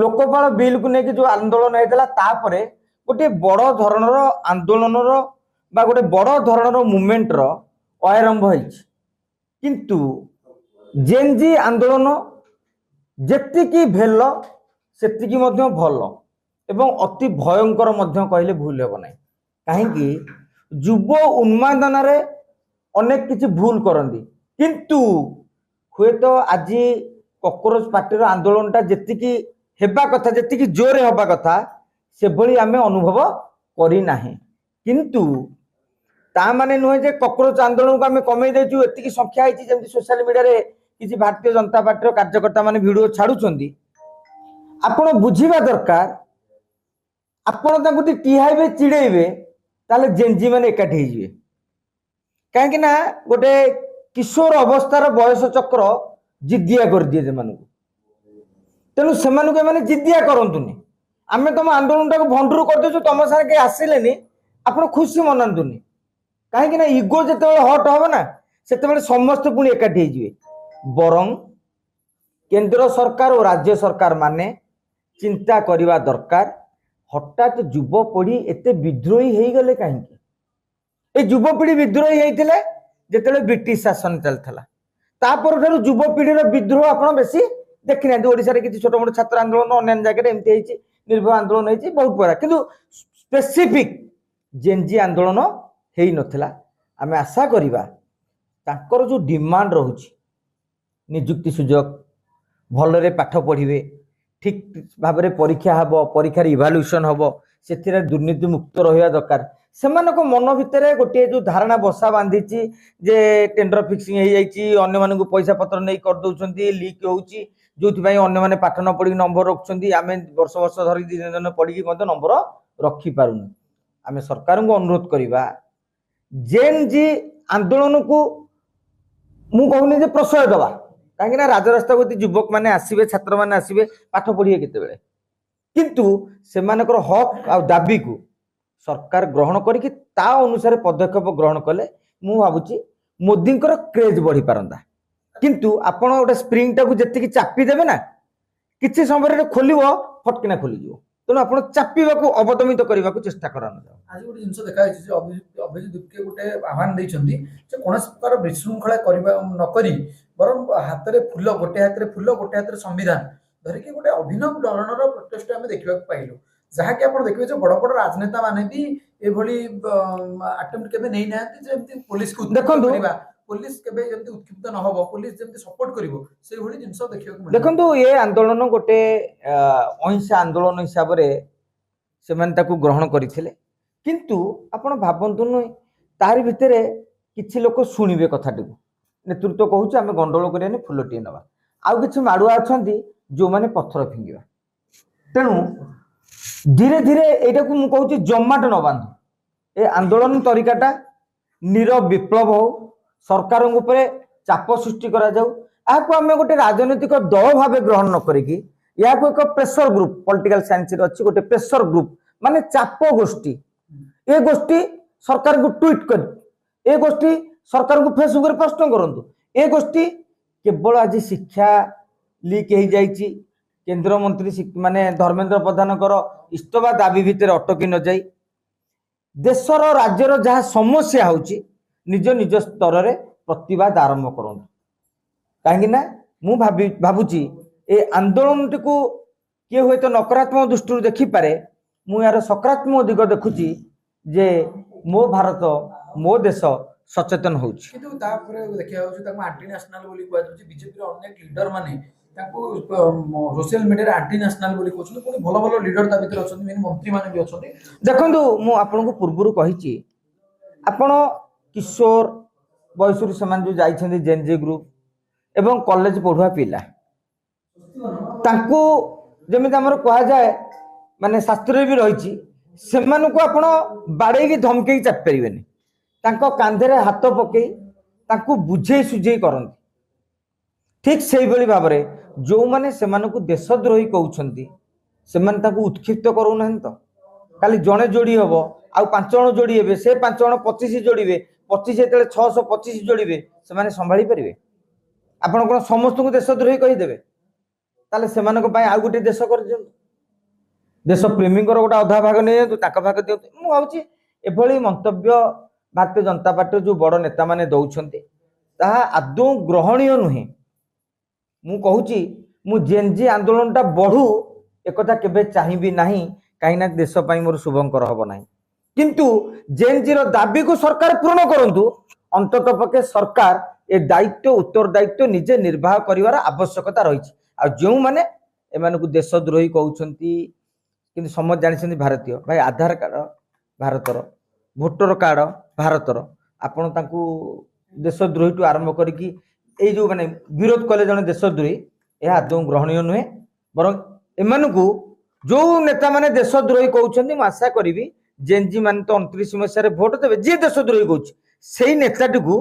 Lokpal bill को लेकिन जो आंदोलन होता तापर गोटे बड़ धरणर आंदोलनर बा गोटे बड़ धरणर मुवमेंट आरंभ किंतु जेनजी आंदोलन जेतिकी भेल सेतिकी मध्य भल एवं अति भयंकर मध्य कहले भूल हेब ना कहीं युव उन्मादन अनेक किसी भूल करती किंतु हुए तो आज कॉकरोच पार्टी आंदोलन जी हेबा कथा जी जोरे हवा कथा से भली आमे अनुभव करना किंतु ता माने नुहे जे कॉकरोच आंदोलन को आमे कमे देचु एतिकी संख्या है जमी सोशल मीडिया रे किसी भारतीय जनता पार्टी कार्यकर्ता माने वीडियो छाड़ुछंदी आपण बुझीबा दरकार आपण तांको टिहाइबे चिड़ेबे ताले जेनजी माने एकाठी होइबे कहीं ना गोटे किशोर अवस्थार बयस चक्र जिद्दिया कर दिए से तेणु से जिद्दिया करतुनि आम तुम आंदोलन टाक भंडुर करदे तुम सारे आसिले आप खुशी मनातुनि कहीं इगो जो हट हम ना से समस्त पुणी एकाठी हो बरं केंद्र सरकार और राज्य सरकार माने चिंता करने दरकार हठात युवपीढ़ी एत विद्रोही हो गले कहीं ये युवपीढ़ी विद्रोही होते जिते ब्रिटिश शासन चलता तापर युवपीढ़ी विद्रोह आप बेसी देखी ना ओडिशा रे किसी छोट मोट छात्र आंदोलन अन्य जगह एमती निर्भय आंदोलन होती बहुत बड़ा किंतु स्पेसिफिक जेनजी आंदोलन हो नथिला आमे आशा करिबा ताकर जो डिमांड रहुची नियुक्ति सुजोग भलरे पाठ पढ़िबे ठीक भाव में परीक्षा हम परीक्षार इभाल्युएसन हम से दुर्नीति मुक्त रहा दरकार से मन भितर गोटे जो धारणा बसा बांधी जे टेंडर फिक्सिंग हो जाए पैसा पत्र नहीं करदे लीक होउची जो अन्य मैंने पाठ न पढ़ी नंबर रखुंट आम वर्ष वर्ष धरी दिन दिन पढ़ी नंबर रखी पारुन आम सरकार को अनुरोध करवा जेन जी आंदोलन को मु कहूनी प्रश्रय दवा कहीं राजरास्ता को युवक मैंने आसवे छात्र मैंने आसवे पाठ पढ़िए केते किंतु से हक आ दाबी को सरकार ग्रहण करके ता अनुसार पदक्षेप ग्रहण कले मु भावुची मोदी क्रेज बढ़ी पारंदा किंतु आपण गोटे स्प्रिंग टाक जी चापी देवे ना किसी समय खोल फटकिना खोल तेणु आप चापा को अवदमित करने को चेष्टा कर आज गोटे जिन देखा अभिजित गोटे आह्वान देते कौन प्रकार विशृंखला नक बर हाथ में फूल गोटे हाथ में फूल गोटे हाथ में संविधान धरिकी गोटे अभिनव धरणर प्रोटेस्ट आम देखा पाइलु जहाँकि आप देखिए बड़ बड़ राजनेता माने भी अटेम्प्ट केबे नहीं नांती पुलिस को देखंतु पुलिस केबे जंती उत्क्षिप्त न होबो पुलिस जंती सपोर्ट करिवो से भली जिंस देखियो देखंतु ये आंदोलन गोटे अहिंसा आंदोलन हिसाब रे सेमान ताकू ग्रहण करिथिले किंतु आपण भाबंतु न तारि भितरे किछि लोक सुनिबे कथाटी नेतृत्व कहूछ आमे गंडोल करियानी फुलटी नबा आउ किछि माडुआ अछंती जो माने पत्थर फिंगिबा तेणु धीरे धीरे एटा को मु कहूछ जमाट न बांधु ए आंदोलन तरीकाटा नीरव विप्लव हो सरकार ऊपर चाप सृष्टि करा जाऊ को आम गोटे राजनैतिक दल भाव ग्रहण न करिकी या को एक प्रेशर ग्रुप पॉलिटिकल साइंस रे अछि गोटे प्रेशर ग्रुप माने चाप गोष्ठी ए गोष्ठी सरकार को ट्वीट कर ए गोष्ठी सरकार को फेसबुक रे पोस्ट करंतु ए गोष्ठी केवल आज शिक्षा लीक हो जाइए केंद्र मंत्री माने धर्मेंद्र प्रधान इस्तफा दाबी भितर अटकी न जाई देशर राज्यर जहाँ समस्या होची निज निज स्तर रे प्रतिवाद आरंभ करूँ कहीं मु भावुची ए आंदोलन को किए हुए तो नकारात्मक दृष्टि देखिपारे मु यार सकारात्मक दिग देखुची जे मो भारत मो देश सचेतन होउची किंतु तापर देखिया होउची ताको एंटी नेशनल बोली कहै छै बीजेपी रो अनेक लीडर माने ताको सोशल मीडिया एंटी नेशनल बोली कहछन कोन भलो भलो लीडर ता भीतर अछन मेन मंत्री माने भी अछन देखंतु मु आपन को पूर्वरु कहिची आपण किशोर बयसुर समान जो जाइछन्ती जेनजी ग्रुप एवं कॉलेज पढ़ुआ पिला तांको जेमिति हमर कहा जाए माने शास्त्र भी रहिची सेमान को आपण बाडे की धमके चाप परिबेनी तांको कांधे हाथ पकई तांको बुझे सुझे करंती ठीक से भाव में जो माने सेमान को देशद्रोही कहउछन्ती सेमान तांको उत्क्षिप्त करू नहन तो खाली जणे जोड़ी हबो आउ 5 जण जोड़ी हेबे से 5 जण 25 जोड़िबे 25 जेतले 625 जोड़िबे से माने संभाली परिबे आपण कोन समस्त को देशद्रोही कहि देबे ତାହେଲେ ସେମାନଙ୍କ ପାଇଁ ଆଉ ଗୋଟେ ଦେଶ କରିଦିଅନ୍ତୁ, ଦେଶ ପ୍ରେମୀଙ୍କର ଗୋଟେ ଅଧା ଭାଗ ନେଇଯାଆନ୍ତୁ, ତାଙ୍କ ଭାଗ ଦିଅନ୍ତୁ। ମୁଁ ଭାବୁଛି ଏଭଳି ମନ୍ତବ୍ୟ ଭାରତୀୟ ଜନତା ପାର୍ଟିର ଯୋଉ ବଡ ନେତାମାନେ ଦଉଛନ୍ତି ତାହା ଆଦୌ ଗ୍ରହଣୀୟ ନୁହେଁ। ମୁଁ କହୁଛି ମୁଁ ଜେନ୍ଜି ଆନ୍ଦୋଳନଟା ବଢୁ ଏକଥା କେବେ ଚାହିଁବି ନାହିଁ, କାହିଁକିନା ଦେଶ ପାଇଁ ମୋର ଶୁଭଙ୍କର ହବ ନାହିଁ। କିନ୍ତୁ ଜେନ୍ଜିର ଦାବିକୁ ସରକାର ପୂରଣ କରନ୍ତୁ, ଅନ୍ତତଃ ପକ୍ଷେ ସରକାର ଏ ଦାୟିତ୍ୱ ଉତ୍ତରଦାୟିତ୍ୱ ନିଜେ ନିର୍ବାହ କରିବାର ଆବଶ୍ୟକତା ରହିଛି। ଆଉ ଯେଉଁମାନେ ଏମାନଙ୍କୁ ଦେଶଦ୍ରୋହୀ କହୁଛନ୍ତି, କିନ୍ତୁ ସମସ୍ତେ ଜାଣିଛନ୍ତି ଭାରତୀୟ, ଭାଇ ଆଧାର କାର୍ଡ ଭାରତର, ଭୋଟର କାର୍ଡ ଭାରତର, ଆପଣ ତାଙ୍କୁ ଦେଶଦ୍ରୋହୀଠୁ ଆରମ୍ଭ କରିକି ଏଇ ଯୋଉ ମାନେ ବିରୋଧ କଲେ ଜଣେ ଦେଶଦ୍ରୋହୀ, ଏହା ଆଦୌ ଗ୍ରହଣୀୟ ନୁହେଁ। ବରଂ ଏମାନଙ୍କୁ ଯୋଉ ନେତାମାନେ ଦେଶଦ୍ରୋହୀ କହୁଛନ୍ତି, ମୁଁ ଆଶା କରିବି ଜେନ୍ଜି ମାନେ ତ 29 ମସିହାରେ ଭୋଟ ଦେବେ, ଯିଏ ଦେଶଦ୍ରୋହୀ କହୁଛି ସେଇ ନେତାଟିକୁ